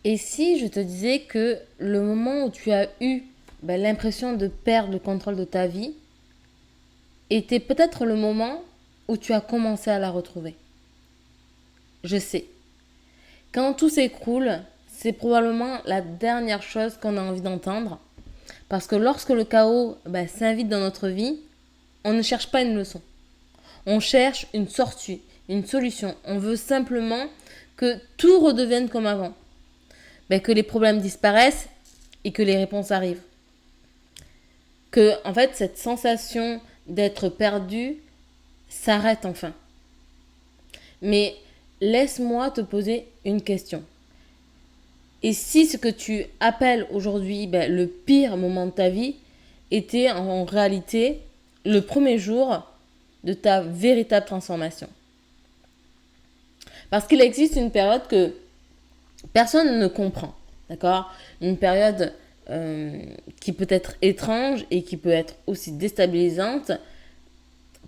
Et si je te disais que le moment où tu as eu l'impression de perdre le contrôle de ta vie était peut-être le moment où tu as commencé à la retrouver. Je sais. Quand tout s'écroule, c'est probablement la dernière chose qu'on a envie d'entendre. Parce que lorsque le chaos s'invite dans notre vie, on ne cherche pas une leçon. On cherche une sortie, une solution. On veut simplement que tout redevienne comme avant. Que les problèmes disparaissent et que les réponses arrivent. Que, en fait, cette sensation d'être perdu s'arrête enfin. Mais laisse-moi te poser une question. Et si ce que tu appelles aujourd'hui le pire moment de ta vie était en réalité le premier jour de ta véritable transformation? Parce qu'il existe une période que personne ne comprend, d'accord? Une période qui peut être étrange et qui peut être aussi déstabilisante,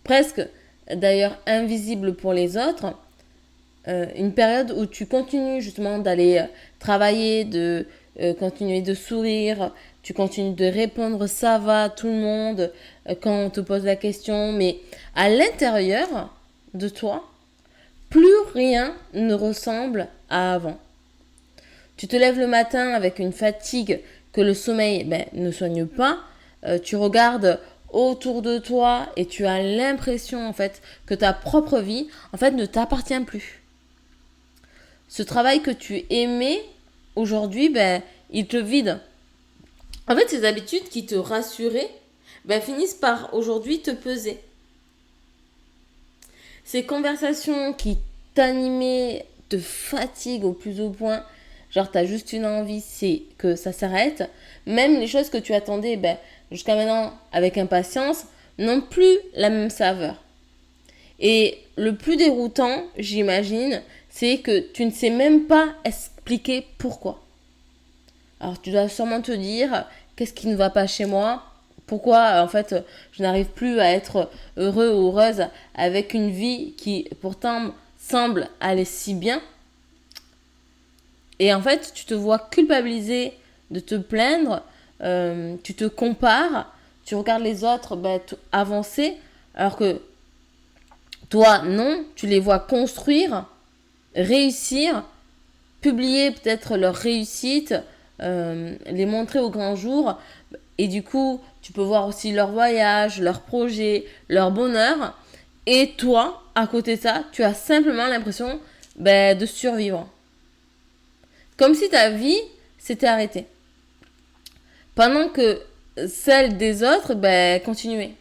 presque d'ailleurs invisible pour les autres. Une période où tu continues justement d'aller travailler, de continuer de sourire, tu continues de répondre ça va tout le monde quand on te pose la question, mais à l'intérieur de toi, plus rien ne ressemble à avant. Tu te lèves le matin avec une fatigue que le sommeil ne soigne pas. Tu regardes autour de toi et tu as l'impression en fait que ta propre vie en fait ne t'appartient plus. Ce travail que tu aimais aujourd'hui, il te vide. En fait, ces habitudes qui te rassuraient finissent par aujourd'hui te peser. Ces conversations qui t'animaient te fatiguent au plus haut point. Genre, t'as juste une envie, c'est que ça s'arrête. Même les choses que tu attendais jusqu'à maintenant avec impatience n'ont plus la même saveur. Et le plus déroutant, j'imagine, c'est que tu ne sais même pas expliquer pourquoi. Alors tu dois sûrement te dire, qu'est-ce qui ne va pas chez moi? Pourquoi en fait je n'arrive plus à être heureux ou heureuse avec une vie qui pourtant semble aller si bien? Et en fait tu te vois culpabiliser de te plaindre, tu te compares, tu regardes les autres avancer alors que toi non, tu les vois construire, réussir, publier peut-être leur réussite, les montrer au grand jour. Et du coup, tu peux voir aussi leur voyage, leurs projets, leur bonheur. Et toi, à côté de ça, tu as simplement l'impression de survivre. Comme si ta vie s'était arrêtée. Pendant que celle des autres continuait.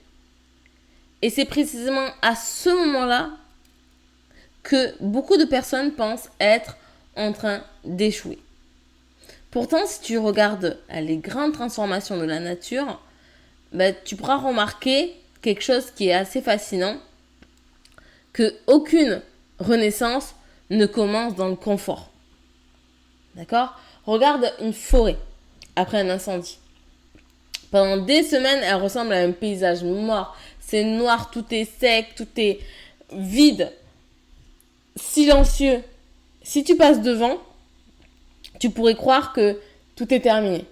Et c'est précisément à ce moment-là que beaucoup de personnes pensent être en train d'échouer. Pourtant, si tu regardes les grandes transformations de la nature, tu pourras remarquer quelque chose qui est assez fascinant, que aucune renaissance ne commence dans le confort. D'accord? Regarde une forêt après un incendie. Pendant des semaines, elle ressemble à un paysage mort. C'est noir, tout est sec, tout est vide, silencieux. Si tu passes devant, tu pourrais croire que tout est terminé.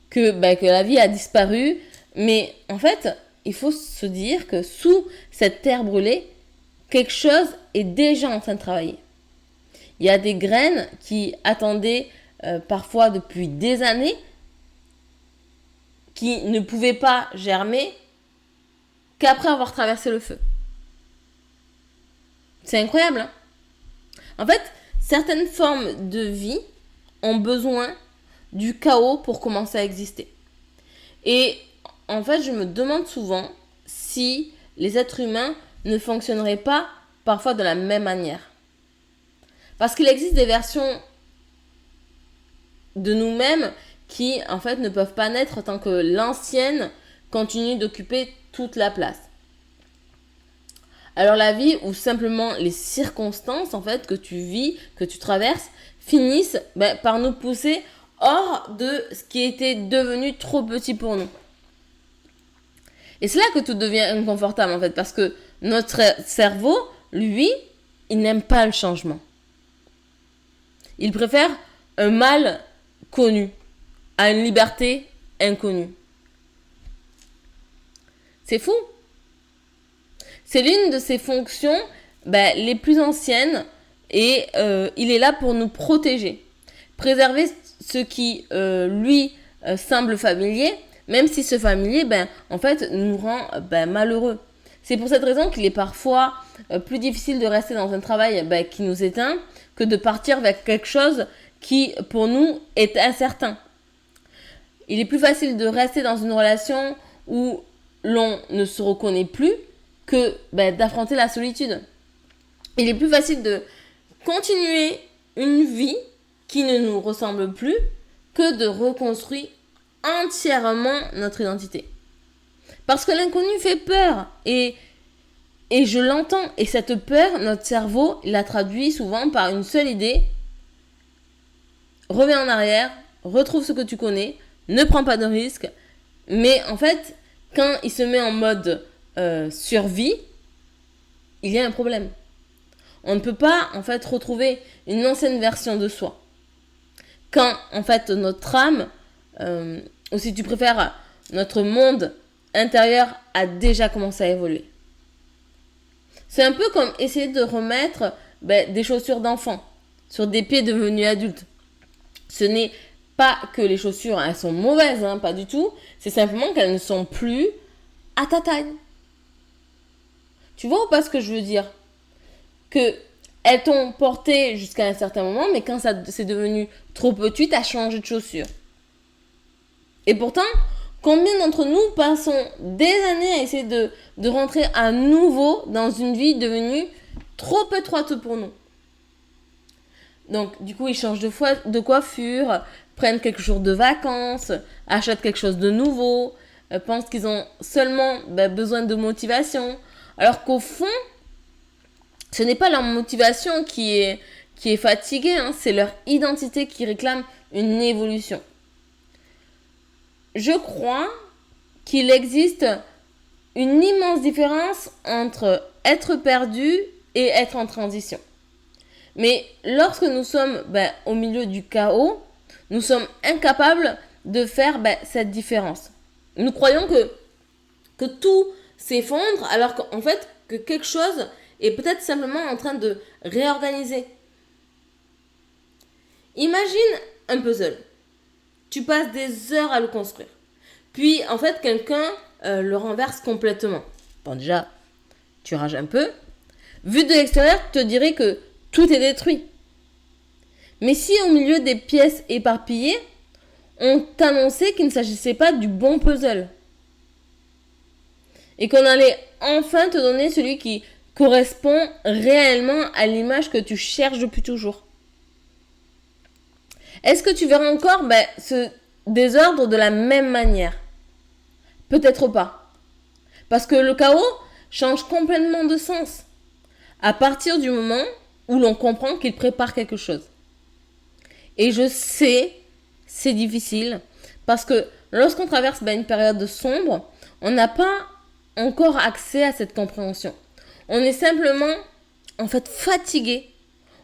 Que la vie a disparu. Mais en fait, il faut se dire que sous cette terre brûlée, quelque chose est déjà en train de travailler. Il y a des graines qui attendaient parfois depuis des années, qui ne pouvaient pas germer qu'après avoir traversé le feu. C'est incroyable, hein? En fait, certaines formes de vie ont besoin du chaos pour commencer à exister. Et en fait, je me demande souvent si les êtres humains ne fonctionneraient pas parfois de la même manière. Parce qu'il existe des versions de nous-mêmes qui, en fait, ne peuvent pas naître tant que l'ancienne continue d'occuper toute la place. Alors la vie ou simplement les circonstances, en fait, que tu vis, que tu traverses, finissent par nous pousser hors de ce qui était devenu trop petit pour nous. Et c'est là que tout devient inconfortable, en fait, parce que notre cerveau, lui, il n'aime pas le changement. Il préfère un mal connu à une liberté inconnue. C'est fou. C'est l'une de ses fonctions les plus anciennes et il est là pour nous protéger. Préserver ce qui, lui, semble familier, même si ce familier, en fait, nous rend malheureux. C'est pour cette raison qu'il est parfois plus difficile de rester dans un travail qui nous éteint que de partir vers quelque chose qui, pour nous, est incertain. Il est plus facile de rester dans une relation où l'on ne se reconnaît plus que d'affronter la solitude. Il est plus facile de continuer une vie qui ne nous ressemble plus que de reconstruire entièrement notre identité. Parce que l'inconnu fait peur et je l'entends. Et cette peur, notre cerveau la traduit souvent par une seule idée. Reviens en arrière, retrouve ce que tu connais, ne prends pas de risques. Mais en fait, quand il se met en mode survie, il y a un problème. On ne peut pas en fait retrouver une ancienne version de soi. Quand en fait notre âme, ou si tu préfères notre monde intérieur a déjà commencé à évoluer. C'est un peu comme essayer de remettre des chaussures d'enfant sur des pieds devenus adultes. Ce n'est pas que les chaussures elles sont mauvaises, pas du tout. C'est simplement qu'elles ne sont plus à ta taille. Tu vois ou pas ce que je veux dire? Que elles t'ont porté jusqu'à un certain moment, mais quand c'est devenu trop petit, tu as changé de chaussures. Et pourtant, combien d'entre nous passons des années à essayer de rentrer à nouveau dans une vie devenue trop étroite pour nous? Donc, du coup, ils changent de coiffure, prennent quelques jours de vacances, achètent quelque chose de nouveau, pensent qu'ils ont seulement besoin de motivation. Alors qu'au fond, ce n'est pas leur motivation qui est fatiguée, c'est leur identité qui réclame une évolution. Je crois qu'il existe une immense différence entre être perdu et être en transition. Mais lorsque nous sommes au milieu du chaos, nous sommes incapables de faire cette différence. Nous croyons que tout s'effondre alors qu'en fait que quelque chose est peut-être simplement en train de réorganiser. Imagine un puzzle. Tu passes des heures à le construire. Puis, en fait, quelqu'un le renverse complètement. Bon, déjà, tu rages un peu. Vu de l'extérieur, tu te dirais que tout est détruit. Mais si au milieu des pièces éparpillées, on t'annonçait qu'il ne s'agissait pas du bon puzzle, et qu'on allait enfin te donner celui qui correspond réellement à l'image que tu cherches depuis toujours. Est-ce que tu verras encore ce désordre de la même manière? Peut-être pas. Parce que le chaos change complètement de sens à partir du moment où l'on comprend qu'il prépare quelque chose. Et je sais, c'est difficile, parce que lorsqu'on traverse une période sombre, on n'a pas encore accès à cette compréhension. On est simplement, en fait, fatigué.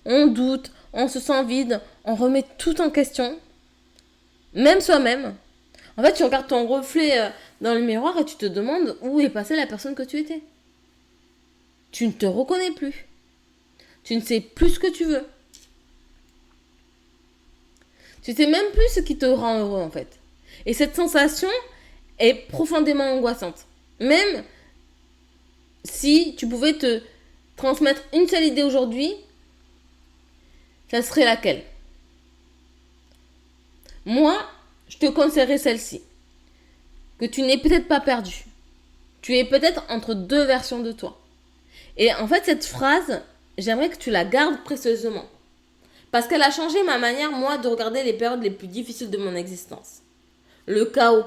On doute, on se sent vide, on remet tout en question. Même soi-même. En fait, tu regardes ton reflet dans le miroir et tu te demandes où est passée la personne que tu étais. Tu ne te reconnais plus. Tu ne sais plus ce que tu veux. Tu ne sais même plus ce qui te rend heureux, en fait. Et cette sensation est profondément angoissante. Même si tu pouvais te transmettre une seule idée aujourd'hui, ça serait laquelle? Moi, je te conseillerais celle-ci. Que tu n'es peut-être pas perdu. Tu es peut-être entre deux versions de toi. Et en fait, cette phrase, j'aimerais que tu la gardes précieusement. Parce qu'elle a changé ma manière, moi, de regarder les périodes les plus difficiles de mon existence. Le chaos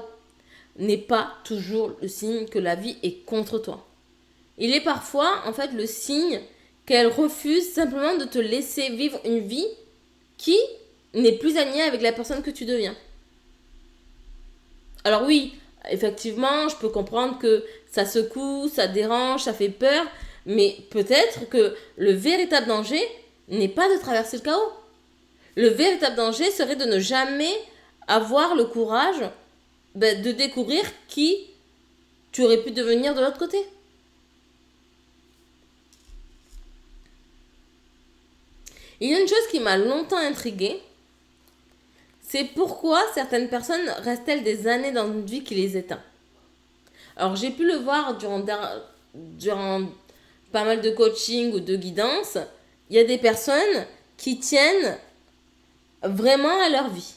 n'est pas toujours le signe que la vie est contre toi. Il est parfois, en fait, le signe qu'elle refuse simplement de te laisser vivre une vie qui n'est plus alignée avec la personne que tu deviens. Alors oui, effectivement, je peux comprendre que ça secoue, ça dérange, ça fait peur, mais peut-être que le véritable danger n'est pas de traverser le chaos. Le véritable danger serait de ne jamais avoir le courage de découvrir qui tu aurais pu devenir de l'autre côté. Il y a une chose qui m'a longtemps intriguée, c'est pourquoi certaines personnes restent-elles des années dans une vie qui les éteint. Alors j'ai pu le voir durant pas mal de coaching ou de guidance, il y a des personnes qui tiennent vraiment à leur vie.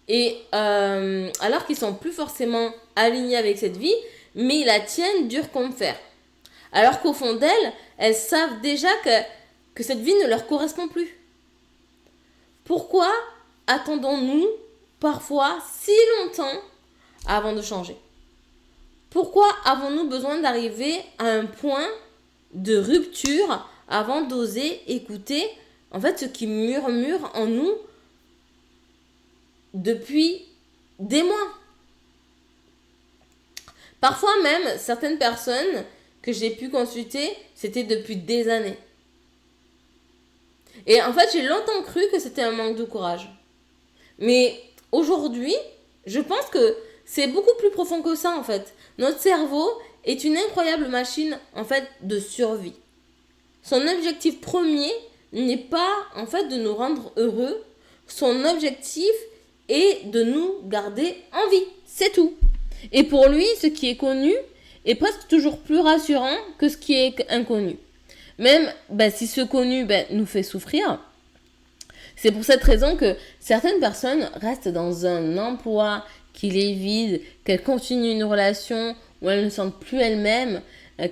Et alors qu'ils sont plus forcément alignés avec cette vie, mais ils la tiennent dur comme fer. Alors qu'au fond d'elles, elles savent déjà que cette vie ne leur correspond plus. Pourquoi attendons-nous parfois si longtemps avant de changer? Pourquoi avons-nous besoin d'arriver à un point de rupture avant d'oser écouter en fait ce qui murmure en nous depuis des mois? Parfois même, certaines personnes que j'ai pu consulter, c'était depuis des années. Et en fait, j'ai longtemps cru que c'était un manque de courage. Mais aujourd'hui, je pense que c'est beaucoup plus profond que ça en fait. Notre cerveau est une incroyable machine en fait de survie. Son objectif premier n'est pas en fait de nous rendre heureux. Son objectif est de nous garder en vie. C'est tout. Et pour lui, ce qui est connu est presque toujours plus rassurant que ce qui est inconnu. Même si ce connu nous fait souffrir, c'est pour cette raison que certaines personnes restent dans un emploi qui les vide, qu'elles continuent une relation où elles ne se sentent plus elles-mêmes,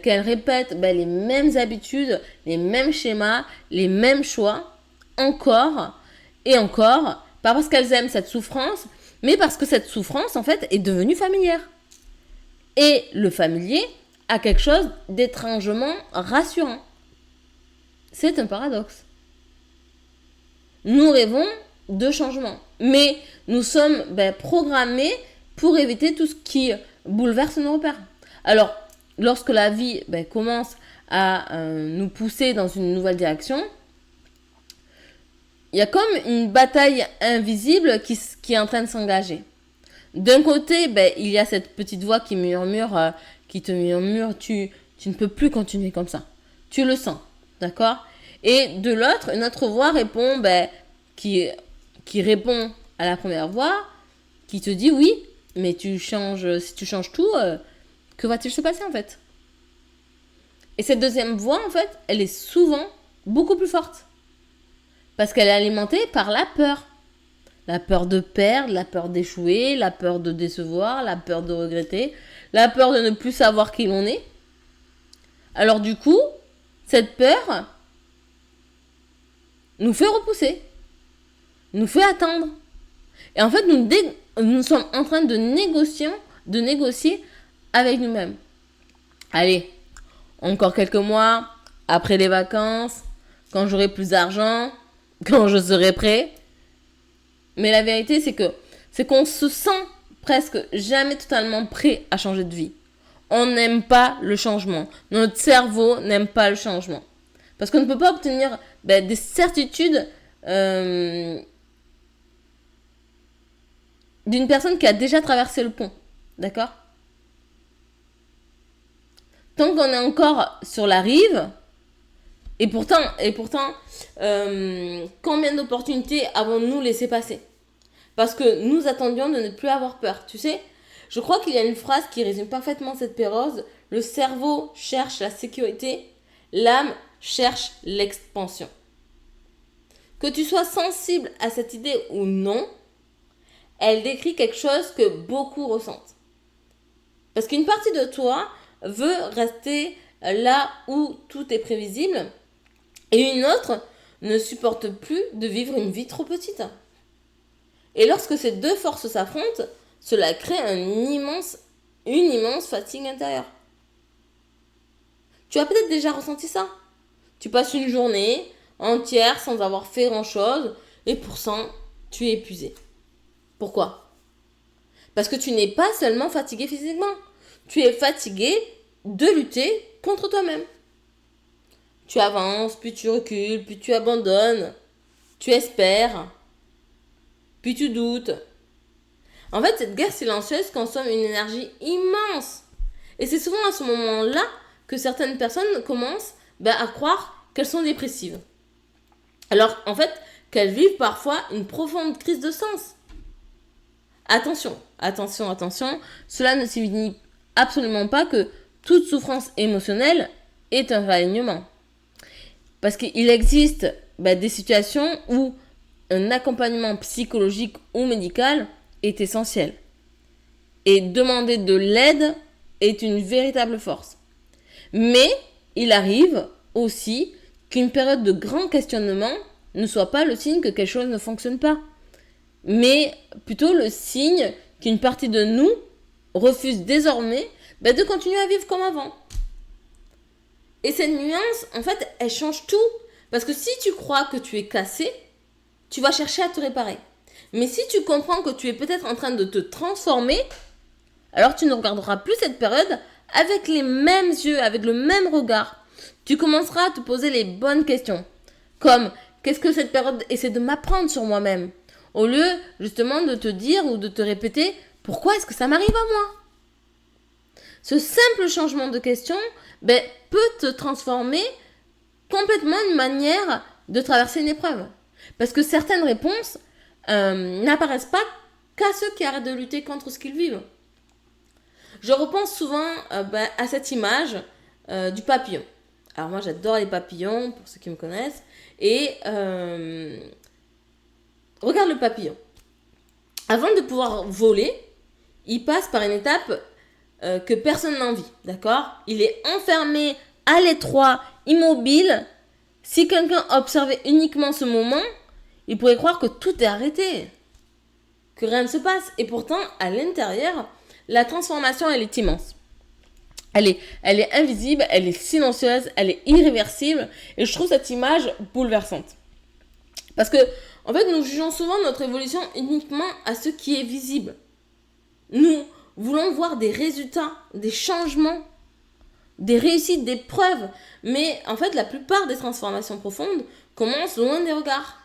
qu'elles répètent les mêmes habitudes, les mêmes schémas, les mêmes choix, encore et encore, pas parce qu'elles aiment cette souffrance, mais parce que cette souffrance, en fait, est devenue familière. Et le familier a quelque chose d'étrangement rassurant. C'est un paradoxe. Nous rêvons de changement, mais nous sommes programmés pour éviter tout ce qui bouleverse nos repères. Alors, lorsque la vie commence à nous pousser dans une nouvelle direction, il y a comme une bataille invisible qui est en train de s'engager. D'un côté, il y a cette petite voix qui murmure, qui te murmure, tu ne peux plus continuer comme ça. Tu le sens, d'accord? Et de l'autre, une autre voix répond, qui répond à la première voix, qui te dit oui, mais si tu changes tout, que va-t-il se passer en fait? Et cette deuxième voix, en fait, elle est souvent beaucoup plus forte. Parce qu'elle est alimentée par la peur. La peur de perdre, la peur d'échouer, la peur de décevoir, la peur de regretter, la peur de ne plus savoir qui l'on est. Alors du coup, cette peur nous fait repousser, nous fait attendre. Et en fait, nous sommes en train de négocier avec nous-mêmes. Allez, encore quelques mois, après les vacances, quand j'aurai plus d'argent, quand je serai prêt. Mais la vérité, c'est qu'on se sent presque jamais totalement prêt à changer de vie. On n'aime pas le changement. Notre cerveau n'aime pas le changement. Parce qu'on ne peut pas obtenir des certitudes d'une personne qui a déjà traversé le pont. D'accord? Tant qu'on est encore sur la rive, et pourtant, combien d'opportunités avons-nous laissé passer? Parce que nous attendions de ne plus avoir peur. Tu sais, je crois qu'il y a une phrase qui résume parfaitement cette pérose. Le cerveau cherche la sécurité, l'âme cherche l'expansion. Que tu sois sensible à cette idée ou non, elle décrit quelque chose que beaucoup ressentent. Parce qu'une partie de toi veut rester là où tout est prévisible et une autre ne supporte plus de vivre une vie trop petite. Et lorsque ces deux forces s'affrontent, cela crée une immense fatigue intérieure. Tu as peut-être déjà ressenti ça. Tu passes une journée entière sans avoir fait grand-chose et pourtant tu es épuisé. Pourquoi? Parce que tu n'es pas seulement fatigué physiquement. Tu es fatigué de lutter contre toi-même. Tu avances, puis tu recules, puis tu abandonnes. tu espères, puis tu doutes. En fait, cette guerre silencieuse consomme une énergie immense. Et c'est souvent à ce moment-là que certaines personnes commencent à croire qu'elles sont dépressives. Alors, en fait, qu'elles vivent parfois une profonde crise de sens. Attention, cela ne signifie absolument pas que toute souffrance émotionnelle est un réalignement. Parce qu'il existe des situations où un accompagnement psychologique ou médical est essentiel. Et demander de l'aide est une véritable force. Mais il arrive aussi qu'une période de grand questionnement ne soit pas le signe que quelque chose ne fonctionne pas, mais plutôt le signe qu'une partie de nous refuse désormais de continuer à vivre comme avant. Et cette nuance, en fait, elle change tout. Parce que si tu crois que tu es cassé, tu vas chercher à te réparer. Mais si tu comprends que tu es peut-être en train de te transformer, alors tu ne regarderas plus cette période avec les mêmes yeux, avec le même regard. Tu commenceras à te poser les bonnes questions. Comme, qu'est-ce que cette période essaie de m'apprendre sur moi-même? Au lieu, justement, de te dire ou de te répéter, pourquoi est-ce que ça m'arrive à moi? Ce simple changement de question peut te transformer complètement une manière de traverser une épreuve. Parce que certaines réponses n'apparaissent pas qu'à ceux qui arrêtent de lutter contre ce qu'ils vivent. Je repense souvent à cette image du papillon. Alors moi j'adore les papillons, pour ceux qui me connaissent. Et regarde le papillon. Avant de pouvoir voler, il passe par une étape que personne n'envie, d'accord? Il est enfermé à l'étroit, immobile. Si quelqu'un observait uniquement ce moment, il pourrait croire que tout est arrêté, que rien ne se passe. Et pourtant, à l'intérieur, la transformation, elle est immense. Elle est invisible, elle est silencieuse, elle est irréversible. Et je trouve cette image bouleversante. Parce que, en fait, nous jugeons souvent notre évolution uniquement à ce qui est visible. Nous voulons voir des résultats, des changements, des réussites, des preuves. Mais en fait, la plupart des transformations profondes commencent loin des regards.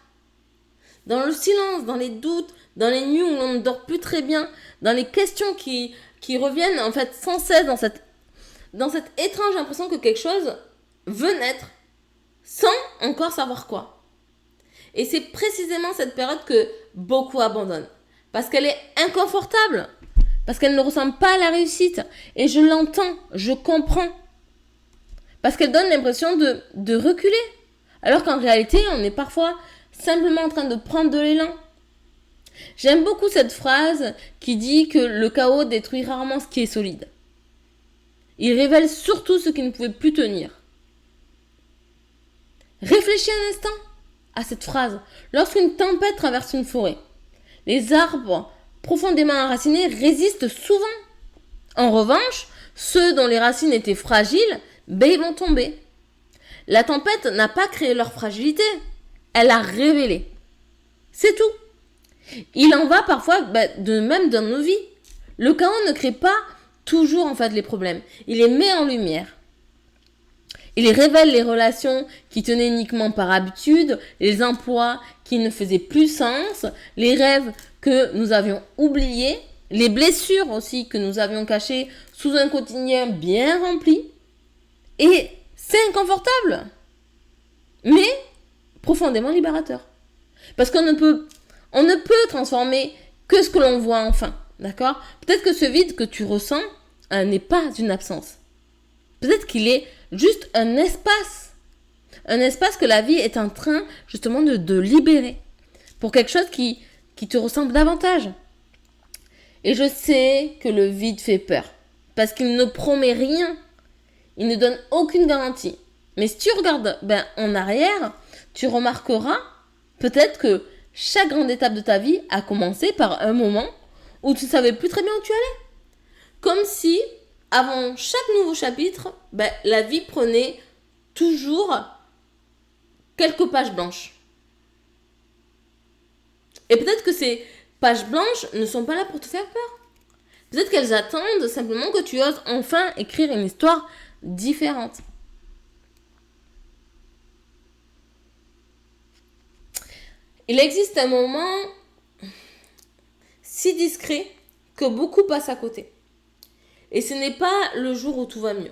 Dans le silence, dans les doutes, dans les nuits où l'on ne dort plus très bien, dans les questions qui reviennent en fait sans cesse dans cette étrange impression que quelque chose veut naître sans encore savoir quoi. Et c'est précisément cette période que beaucoup abandonnent. Parce qu'elle est inconfortable. Parce qu'elle ne ressemble pas à la réussite. Et je l'entends, je comprends. Parce qu'elle donne l'impression de reculer. Alors qu'en réalité, on est parfois simplement en train de prendre de l'élan. J'aime beaucoup cette phrase qui dit que le chaos détruit rarement ce qui est solide. Il révèle surtout ce qui ne pouvait plus tenir. Réfléchis un instant à cette phrase. Lorsqu'une tempête traverse une forêt, les arbres profondément enracinés résistent souvent. En revanche, ceux dont les racines étaient fragiles, ils vont tomber. La tempête n'a pas créé leur fragilité, elle l'a révélée. C'est tout. Il en va parfois de même dans nos vies. Le chaos ne crée pas toujours en fait les problèmes. Il les met en lumière. Il révèle les relations qui tenaient uniquement par habitude, les emplois qui ne faisaient plus sens, les rêves que nous avions oubliés, les blessures aussi que nous avions cachées sous un quotidien bien rempli. Et c'est inconfortable, mais profondément libérateur. Parce qu'on ne peut transformer que ce que l'on voit enfin, d'accord? Peut-être que ce vide que tu ressens n'est pas une absence. Peut-être qu'il est juste un espace que la vie est en train justement de libérer pour quelque chose qui te ressemble davantage. Et je sais que le vide fait peur parce qu'il ne promet rien, il ne donne aucune garantie. Mais si tu regardes en arrière, tu remarqueras peut-être que chaque grande étape de ta vie a commencé par un moment où tu ne savais plus très bien où tu allais. Comme si, avant chaque nouveau chapitre, la vie prenait toujours quelques pages blanches. Et peut-être que ces pages blanches ne sont pas là pour te faire peur. Peut-être qu'elles attendent simplement que tu oses enfin écrire une histoire différente. Il existe un moment si discret que beaucoup passent à côté. Et ce n'est pas le jour où tout va mieux.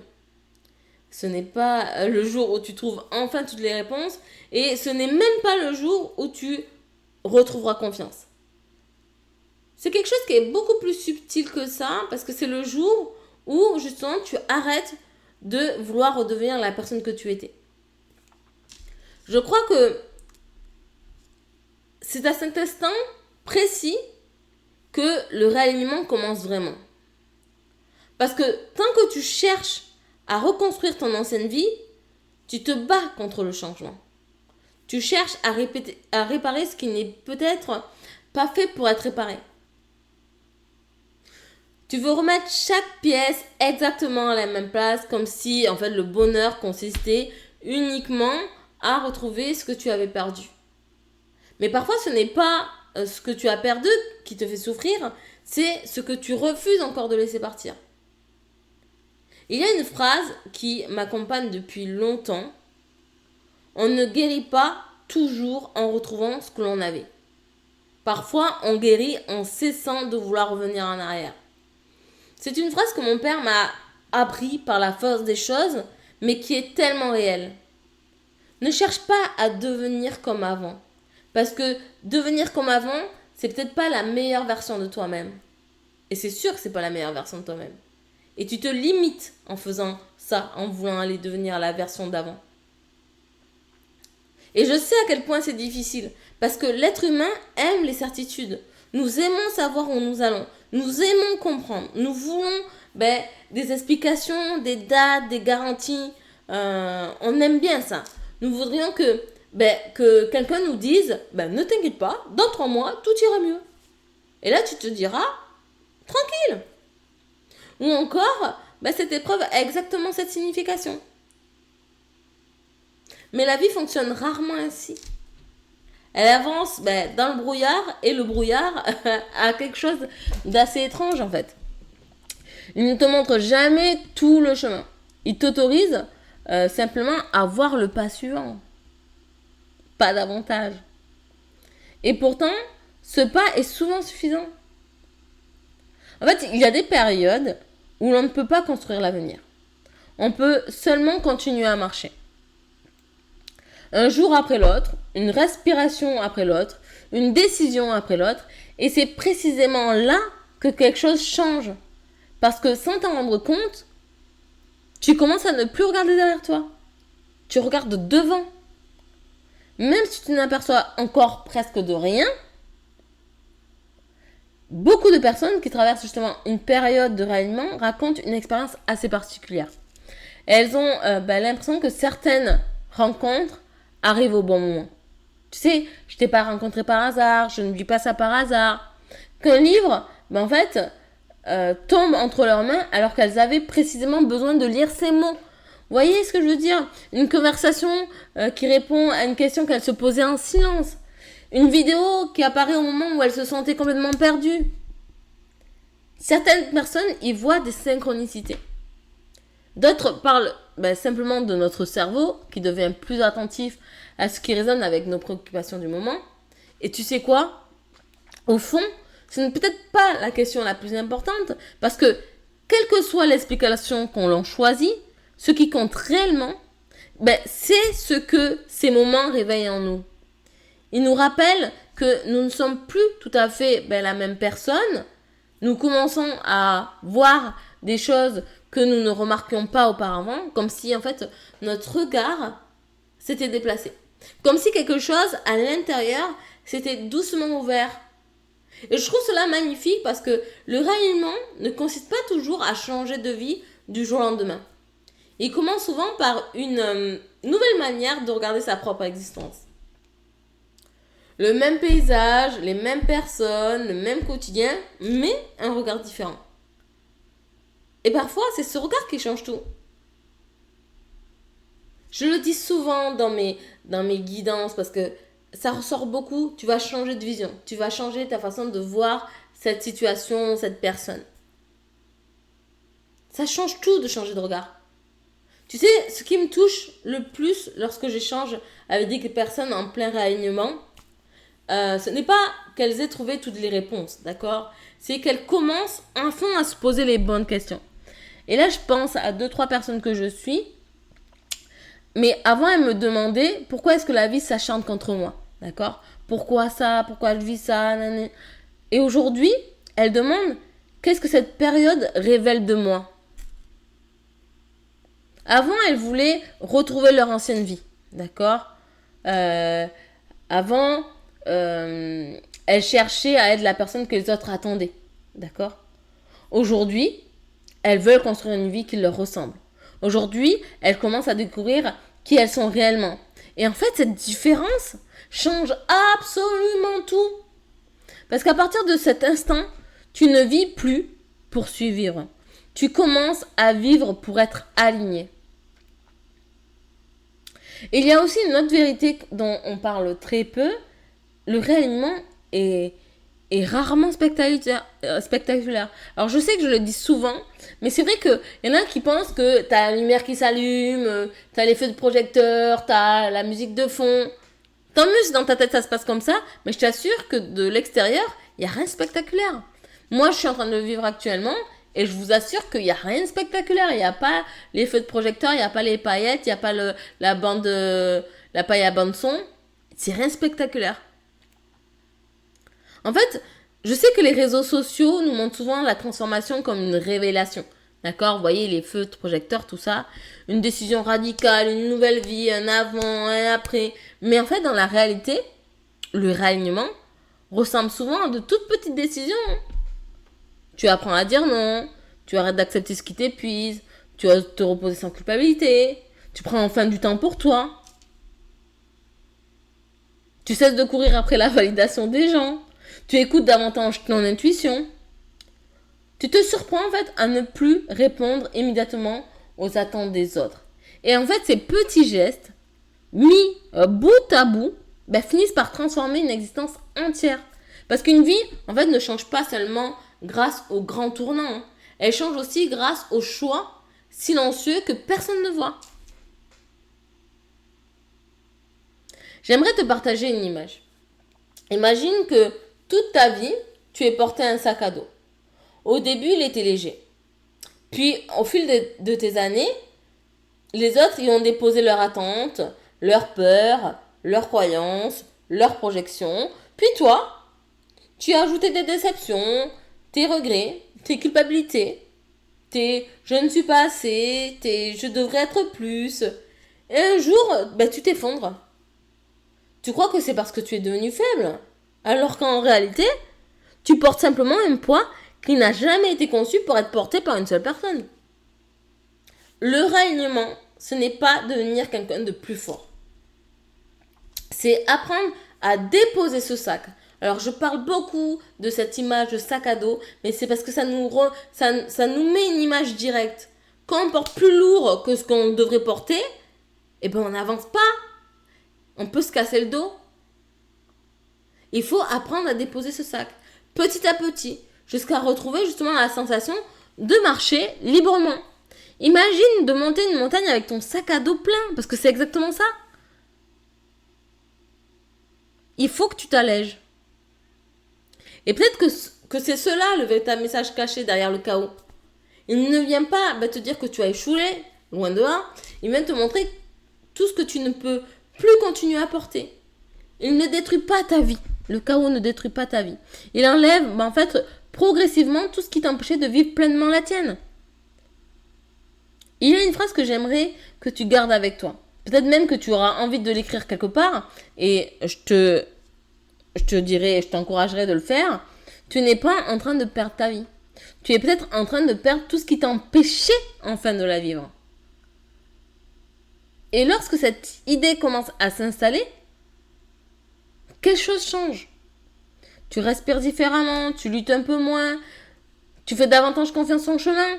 Ce n'est pas le jour où tu trouves enfin toutes les réponses. Et ce n'est même pas le jour où tu retrouveras confiance. C'est quelque chose qui est beaucoup plus subtil que ça, parce que c'est le jour où justement tu arrêtes de vouloir redevenir la personne que tu étais. Je crois que c'est à cet instant précis que le réalignement commence vraiment. Parce que tant que tu cherches à reconstruire ton ancienne vie, tu te bats contre le changement. Tu cherches à réparer ce qui n'est peut-être pas fait pour être réparé. Tu veux remettre chaque pièce exactement à la même place, comme si en fait le bonheur consistait uniquement à retrouver ce que tu avais perdu. Mais parfois ce n'est pas ce que tu as perdu qui te fait souffrir, c'est ce que tu refuses encore de laisser partir. Il y a une phrase qui m'accompagne depuis longtemps. On ne guérit pas toujours en retrouvant ce que l'on avait. Parfois, on guérit en cessant de vouloir revenir en arrière. C'est une phrase que mon père m'a appris par la force des choses, mais qui est tellement réelle. Ne cherche pas à devenir comme avant. Parce que devenir comme avant, c'est peut-être pas la meilleure version de toi-même. Et c'est sûr que c'est pas la meilleure version de toi-même. Et tu te limites en faisant ça, en voulant aller devenir la version d'avant. Et je sais à quel point c'est difficile. Parce que l'être humain aime les certitudes. Nous aimons savoir où nous allons. Nous aimons comprendre. Nous voulons des explications, des dates, des garanties. On aime bien ça. Nous voudrions que quelqu'un nous dise ne t'inquiète pas, dans 3 mois, tout ira mieux. Et là, tu te diras tranquille. Ou encore, cette épreuve a exactement cette signification. Mais la vie fonctionne rarement ainsi. Elle avance dans le brouillard et le brouillard a quelque chose d'assez étrange en fait. Il ne te montre jamais tout le chemin. Il t'autorise simplement à voir le pas suivant. Pas davantage. Et pourtant, ce pas est souvent suffisant. En fait, il y a des périodes où l'on ne peut pas construire l'avenir. On peut seulement continuer à marcher. Un jour après l'autre, une respiration après l'autre, une décision après l'autre, et c'est précisément là que quelque chose change. Parce que sans t'en rendre compte, tu commences à ne plus regarder derrière toi. Tu regardes devant. Même si tu n'aperçois encore presque de rien, beaucoup de personnes qui traversent justement une période de réalignement racontent une expérience assez particulière. Elles ont l'impression que certaines rencontres arrivent au bon moment. Tu sais, je t'ai pas rencontré par hasard, je ne vis pas ça par hasard. Qu'un livre, tombe entre leurs mains alors qu'elles avaient précisément besoin de lire ces mots. Vous voyez ce que je veux dire? Une conversation qui répond à une question qu'elles se posaient en silence. Une vidéo qui apparaît au moment où elles se sentaient complètement perdues. Certaines personnes y voient des synchronicités. D'autres parlent simplement de notre cerveau qui devient plus attentif à ce qui résonne avec nos préoccupations du moment. Et tu sais quoi? Au fond, ce n'est peut-être pas la question la plus importante parce que, quelle que soit l'explication qu'on l'on choisit, ce qui compte réellement, c'est ce que ces moments réveillent en nous. Ils nous rappellent que nous ne sommes plus tout à fait la même personne. Nous commençons à voir des choses que nous ne remarquions pas auparavant, comme si en fait notre regard s'était déplacé. Comme si quelque chose à l'intérieur s'était doucement ouvert. Et je trouve cela magnifique parce que le réalignement ne consiste pas toujours à changer de vie du jour au lendemain. Il commence souvent par une nouvelle manière de regarder sa propre existence. Le même paysage, les mêmes personnes, le même quotidien, mais un regard différent. Et parfois, c'est ce regard qui change tout. Je le dis souvent dans mes guidances parce que ça ressort beaucoup. Tu vas changer de vision. Tu vas changer ta façon de voir cette situation, cette personne. Ça change tout de changer de regard. Tu sais, ce qui me touche le plus lorsque j'échange avec des personnes en plein réalignement, ce n'est pas qu'elles aient trouvé toutes les réponses, d'accord? C'est qu'elles commencent enfin à se poser les bonnes questions. Et là, je pense à 2-3 personnes que je suis. Mais avant, elles me demandaient pourquoi est-ce que la vie s'acharne contre moi, d'accord? Pourquoi ça? Pourquoi je vis ça? Nanana. Et aujourd'hui, elles demandent qu'est-ce que cette période révèle de moi? Avant, elles voulaient retrouver leur ancienne vie, d'accord? Avant, elles cherchaient à être la personne que les autres attendaient, d'accord? Aujourd'hui, elles veulent construire une vie qui leur ressemble. Aujourd'hui, elles commencent à découvrir qui elles sont réellement. Et en fait, cette différence change absolument tout. Parce qu'à partir de cet instant, tu ne vis plus pour suivre. Tu commences à vivre pour être aligné. Et il y a aussi une autre vérité dont on parle très peu. Le réalignement est rarement spectaculaire. Alors je sais que je le dis souvent, mais c'est vrai qu'il y en a qui pensent que t'as la lumière qui s'allume, t'as les feux de projecteur, t'as la musique de fond. Tant mieux si dans ta tête ça se passe comme ça, mais je t'assure que de l'extérieur, il n'y a rien de spectaculaire. Moi, je suis en train de le vivre actuellement et je vous assure qu'il n'y a rien de spectaculaire. Il n'y a pas les feux de projecteur, il n'y a pas les paillettes, il n'y a pas la paille à bande son. C'est rien de spectaculaire. En fait, je sais que les réseaux sociaux nous montrent souvent la transformation comme une révélation. D'accord? Vous voyez, les feux de projecteur, tout ça. Une décision radicale, une nouvelle vie, un avant, un après. Mais en fait, dans la réalité, le réalignement ressemble souvent à de toutes petites décisions. Tu apprends à dire non. Tu arrêtes d'accepter ce qui t'épuise. Tu vas te reposer sans culpabilité. Tu prends enfin du temps pour toi. Tu cesses de courir après la validation des gens. Tu écoutes davantage ton intuition. Tu te surprends en fait à ne plus répondre immédiatement aux attentes des autres. Et en fait, ces petits gestes, mis bout à bout, finissent par transformer une existence entière. Parce qu'une vie, en fait, ne change pas seulement grâce aux grands tournants. Elle change aussi grâce aux choix silencieux que personne ne voit. J'aimerais te partager une image. Imagine que toute ta vie, tu es porté un sac à dos. Au début, il était léger. Puis, au fil de tes années, les autres y ont déposé leurs attentes, leurs peurs, leurs croyances, leurs projections. Puis toi, tu as ajouté des déceptions, tes regrets, tes culpabilités, tes je ne suis pas assez, tes je devrais être plus. Et un jour, tu t'effondres. Tu crois que c'est parce que tu es devenu faible, alors qu'en réalité, tu portes simplement un poids qui n'a jamais été conçu pour être porté par une seule personne. Le réalignement, ce n'est pas devenir quelqu'un de plus fort. C'est apprendre à déposer ce sac. Alors je parle beaucoup de cette image de sac à dos, mais c'est parce que ça nous met une image directe. Quand on porte plus lourd que ce qu'on devrait porter, on n'avance pas. On peut se casser le dos. Il faut apprendre à déposer ce sac, petit à petit, jusqu'à retrouver justement la sensation de marcher librement. Imagine de monter une montagne avec ton sac à dos plein, parce que c'est exactement ça. Il faut que tu t'allèges. Et peut-être que c'est cela le véritable message caché derrière le chaos. Il ne vient pas te dire que tu as échoué, loin de là. Il vient te montrer tout ce que tu ne peux plus continuer à porter. Il ne détruit pas ta vie. Le chaos ne détruit pas ta vie. Il enlève, progressivement tout ce qui t'empêchait de vivre pleinement la tienne. Il y a une phrase que j'aimerais que tu gardes avec toi. Peut-être même que tu auras envie de l'écrire quelque part. Et je te dirais, je t'encouragerais de le faire. Tu n'es pas en train de perdre ta vie. Tu es peut-être en train de perdre tout ce qui t'empêchait enfin de la vivre. Et lorsque cette idée commence à s'installer, quelque chose change. Tu respires différemment, tu luttes un peu moins, tu fais davantage confiance en chemin.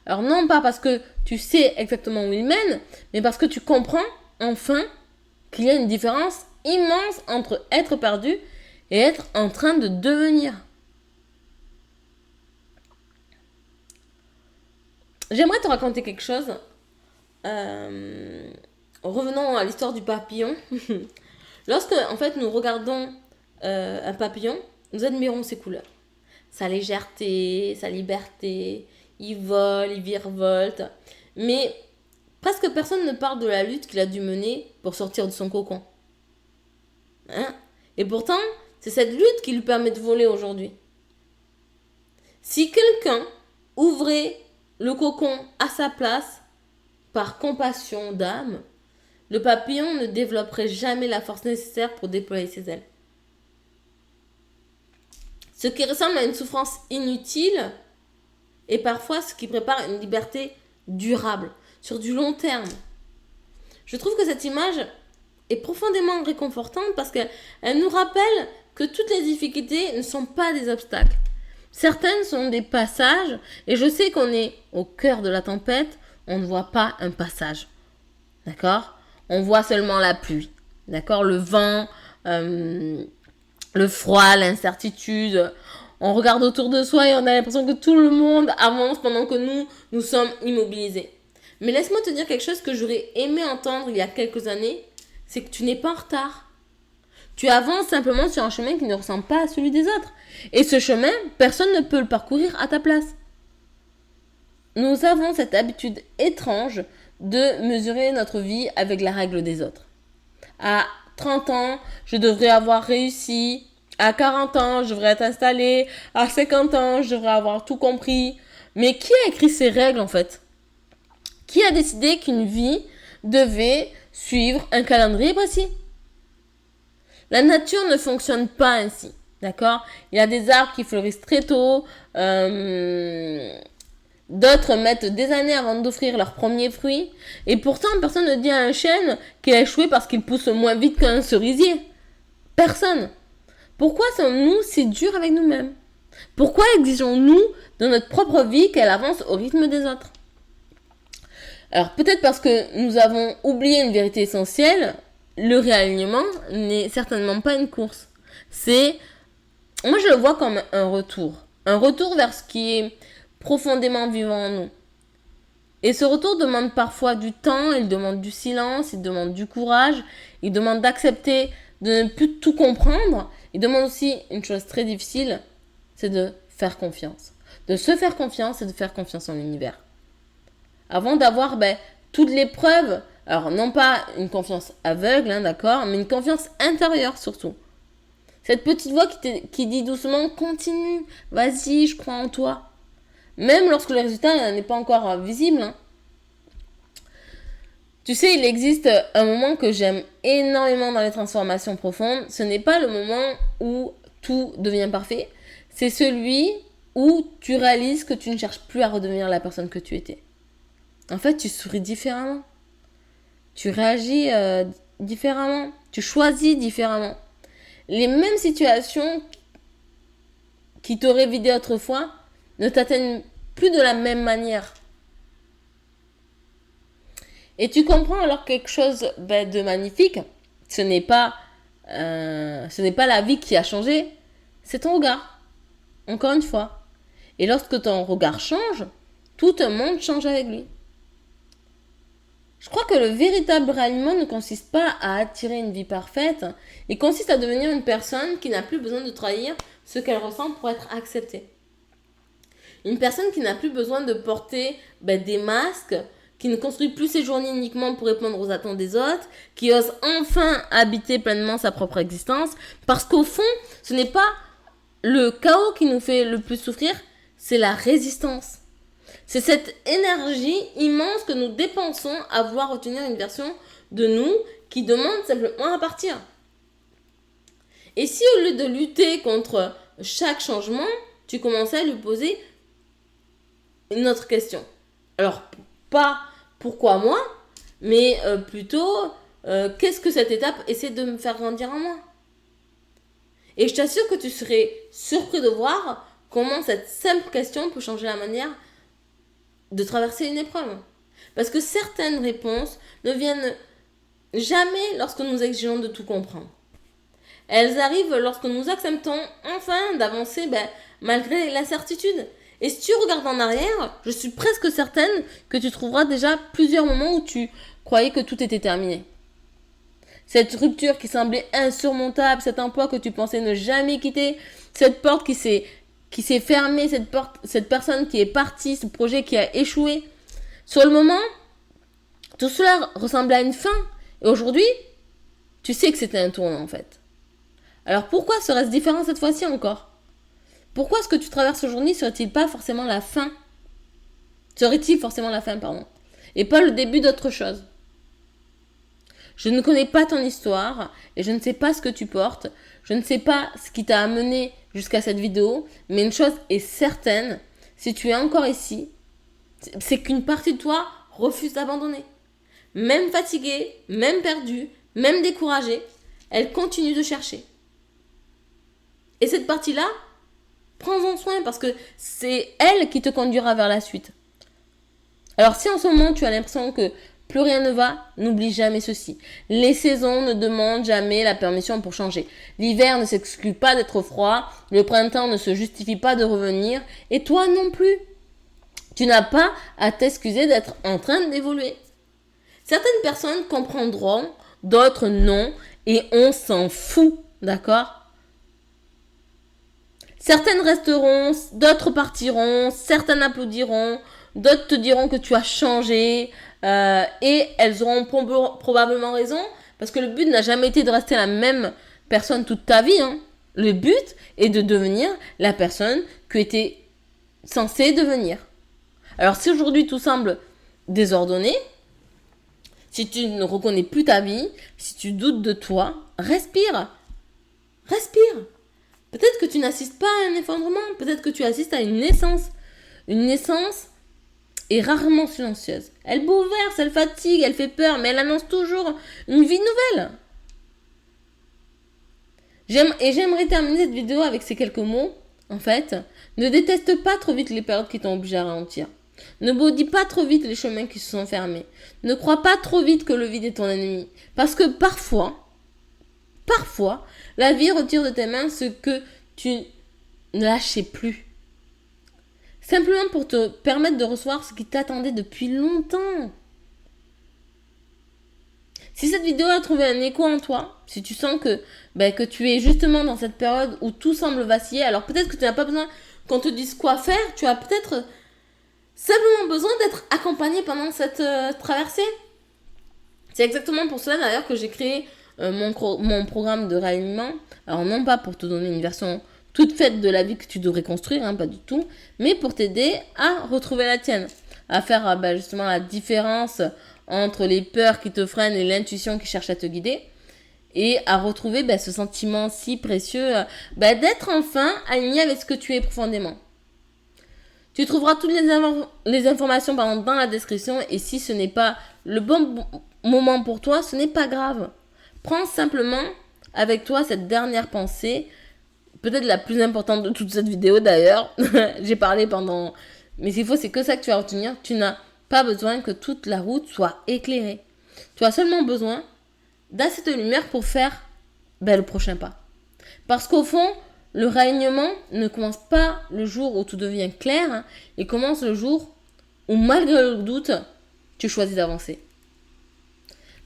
Alors non pas parce que tu sais exactement où il mène, mais parce que tu comprends enfin qu'il y a une différence immense entre être perdu et être en train de devenir. J'aimerais te raconter quelque chose. Revenons à l'histoire du papillon. Lorsque, en fait, nous regardons un papillon, nous admirons ses couleurs. Sa légèreté, sa liberté, il vole, il virevolte. Mais presque personne ne parle de la lutte qu'il a dû mener pour sortir de son cocon. Hein? Et pourtant, c'est cette lutte qui lui permet de voler aujourd'hui. Si quelqu'un ouvrait le cocon à sa place, par compassion d'âme, le papillon ne développerait jamais la force nécessaire pour déployer ses ailes. Ce qui ressemble à une souffrance inutile est parfois ce qui prépare une liberté durable, sur du long terme. Je trouve que cette image est profondément réconfortante parce qu'elle nous rappelle que toutes les difficultés ne sont pas des obstacles. Certaines sont des passages et je sais qu'on est au cœur de la tempête, on ne voit pas un passage. D'accord ? On voit seulement la pluie. D'accord ? Le vent, le froid, l'incertitude. On regarde autour de soi et on a l'impression que tout le monde avance pendant que nous sommes immobilisés. Mais laisse-moi te dire quelque chose que j'aurais aimé entendre il y a quelques années, c'est que tu n'es pas en retard. Tu avances simplement sur un chemin qui ne ressemble pas à celui des autres. Et ce chemin, personne ne peut le parcourir à ta place. Nous avons cette habitude étrange de mesurer notre vie avec la règle des autres. À 30 ans, je devrais avoir réussi. À 40 ans, je devrais être installé. À 50 ans, je devrais avoir tout compris. Mais qui a écrit ces règles en fait ? Qui a décidé qu'une vie devait suivre un calendrier précis ? La nature ne fonctionne pas ainsi, d'accord ? Il y a des arbres qui fleurissent très tôt, d'autres mettent des années avant d'offrir leurs premiers fruits, et pourtant personne ne dit à un chêne qu'il a échoué parce qu'il pousse moins vite qu'un cerisier. Personne. Pourquoi sommes-nous si durs avec nous-mêmes ? Pourquoi exigeons-nous de notre propre vie qu'elle avance au rythme des autres ? Alors peut-être parce que nous avons oublié une vérité essentielle, le réalignement n'est certainement pas une course. Moi je le vois comme un retour vers ce qui est profondément vivant en nous. Et ce retour demande parfois du temps, il demande du silence, il demande du courage, il demande d'accepter de ne plus tout comprendre, il demande aussi une chose très difficile, c'est de faire confiance. De se faire confiance et de faire confiance en l'univers. Avant d'avoir toutes les preuves, alors non pas une confiance aveugle, d'accord, mais une confiance intérieure surtout. Cette petite voix qui dit doucement, continue, vas-y, je crois en toi. Même lorsque le résultat n'est pas encore visible. Tu sais, il existe un moment que j'aime énormément dans les transformations profondes. Ce n'est pas le moment où tout devient parfait. C'est celui où tu réalises que tu ne cherches plus à redevenir la personne que tu étais. En fait, tu souris différemment. Tu réagis différemment. Tu choisis différemment. Les mêmes situations qui t'auraient vidé autrefois ne t'atteignent plus de la même manière. Et tu comprends alors quelque chose de magnifique. Ce n'est pas la vie qui a changé, c'est ton regard. Encore une fois. Et lorsque ton regard change, tout un monde change avec lui. Je crois que le véritable réalignement ne consiste pas à attirer une vie parfaite, il consiste à devenir une personne qui n'a plus besoin de trahir ce qu'elle ressent pour être acceptée. Une personne qui n'a plus besoin de porter des masques, qui ne construit plus ses journées uniquement pour répondre aux attentes des autres, qui ose enfin habiter pleinement sa propre existence, parce qu'au fond, ce n'est pas le chaos qui nous fait le plus souffrir, c'est la résistance. C'est cette énergie immense que nous dépensons à vouloir retenir une version de nous qui demande simplement à partir. Et si au lieu de lutter contre chaque changement, tu commençais à lui poser une autre question. Alors, pas pourquoi moi, mais plutôt qu'est-ce que cette étape essaie de me faire grandir en moi. Et je t'assure que tu serais surpris de voir comment cette simple question peut changer la manière de traverser une épreuve. Parce que certaines réponses ne viennent jamais lorsque nous exigeons de tout comprendre. Elles arrivent lorsque nous acceptons enfin d'avancer malgré l'incertitude. Et si tu regardes en arrière, je suis presque certaine que tu trouveras déjà plusieurs moments où tu croyais que tout était terminé. Cette rupture qui semblait insurmontable, cet emploi que tu pensais ne jamais quitter, cette porte qui s'est fermée, cette personne qui est partie, ce projet qui a échoué. Sur le moment, tout cela ressemblait à une fin. Et aujourd'hui, tu sais que c'était un tournant en fait. Alors pourquoi serait-ce différent cette fois-ci encore? Pourquoi ce que tu traverses aujourd'hui serait-il pas forcément la fin? Serait-il forcément la fin, pardon? Et pas le début d'autre chose? Je ne connais pas ton histoire et je ne sais pas ce que tu portes. Je ne sais pas ce qui t'a amené jusqu'à cette vidéo. Mais une chose est certaine, si tu es encore ici, c'est qu'une partie de toi refuse d'abandonner. Même fatiguée, même perdue, même découragée, elle continue de chercher. Et cette partie-là, prends-en soin parce que c'est elle qui te conduira vers la suite. Alors si en ce moment tu as l'impression que plus rien ne va, n'oublie jamais ceci. Les saisons ne demandent jamais la permission pour changer. L'hiver ne s'exclut pas d'être froid, le printemps ne se justifie pas de revenir, et toi non plus. Tu n'as pas à t'excuser d'être en train d'évoluer. Certaines personnes comprendront, d'autres non, et on s'en fout, d'accord? Certaines resteront, d'autres partiront, certaines applaudiront, d'autres te diront que tu as changé, et elles auront probablement raison, parce que le but n'a jamais été de rester la même personne toute ta vie. Hein. Le but est de devenir la personne que tu étais censée devenir. Alors si aujourd'hui tout semble désordonné, si tu ne reconnais plus ta vie, si tu doutes de toi, respire. Respire. Peut-être que tu n'assistes pas à un effondrement, peut-être que tu assistes à une naissance. Une naissance est rarement silencieuse. Elle bouleverse, elle fatigue, elle fait peur, mais elle annonce toujours une vie nouvelle. J'aimerais terminer cette vidéo avec ces quelques mots. En fait, ne déteste pas trop vite les périodes qui t'ont obligé à ralentir. Ne maudis pas trop vite les chemins qui se sont fermés. Ne crois pas trop vite que le vide est ton ennemi. Parce que parfois, la vie retire de tes mains ce que tu ne lâchais plus. Simplement pour te permettre de recevoir ce qui t'attendait depuis longtemps. Si cette vidéo a trouvé un écho en toi, si tu sens que tu es justement dans cette période où tout semble vaciller, alors peut-être que tu n'as pas besoin qu'on te dise quoi faire, tu as peut-être simplement besoin d'être accompagné pendant cette traversée. C'est exactement pour cela d'ailleurs que j'ai créé mon programme de réalignement. Alors non pas pour te donner une version toute faite de la vie que tu devrais construire, hein, pas du tout, mais pour t'aider à retrouver la tienne, à faire justement la différence entre les peurs qui te freinent et l'intuition qui cherche à te guider, et à retrouver ce sentiment si précieux d'être enfin aligné avec ce que tu es profondément. Tu trouveras toutes les informations dans la description, et si ce n'est pas le bon moment pour toi, ce n'est pas grave. Prends simplement avec toi cette dernière pensée, peut-être la plus importante de toute cette vidéo d'ailleurs. J'ai parlé pendant... Mais s'il faut, c'est que ça que tu vas retenir. Tu n'as pas besoin que toute la route soit éclairée. Tu as seulement besoin d'assez de lumière pour faire le prochain pas. Parce qu'au fond, le réalignement ne commence pas le jour où tout devient clair, hein, il commence le jour où, malgré le doute, tu choisis d'avancer.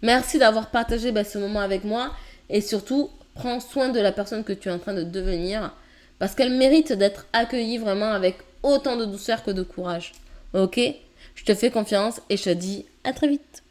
Merci d'avoir partagé ce moment avec moi, et surtout, prends soin de la personne que tu es en train de devenir, parce qu'elle mérite d'être accueillie vraiment avec autant de douceur que de courage. Ok? Je te fais confiance et je te dis à très vite.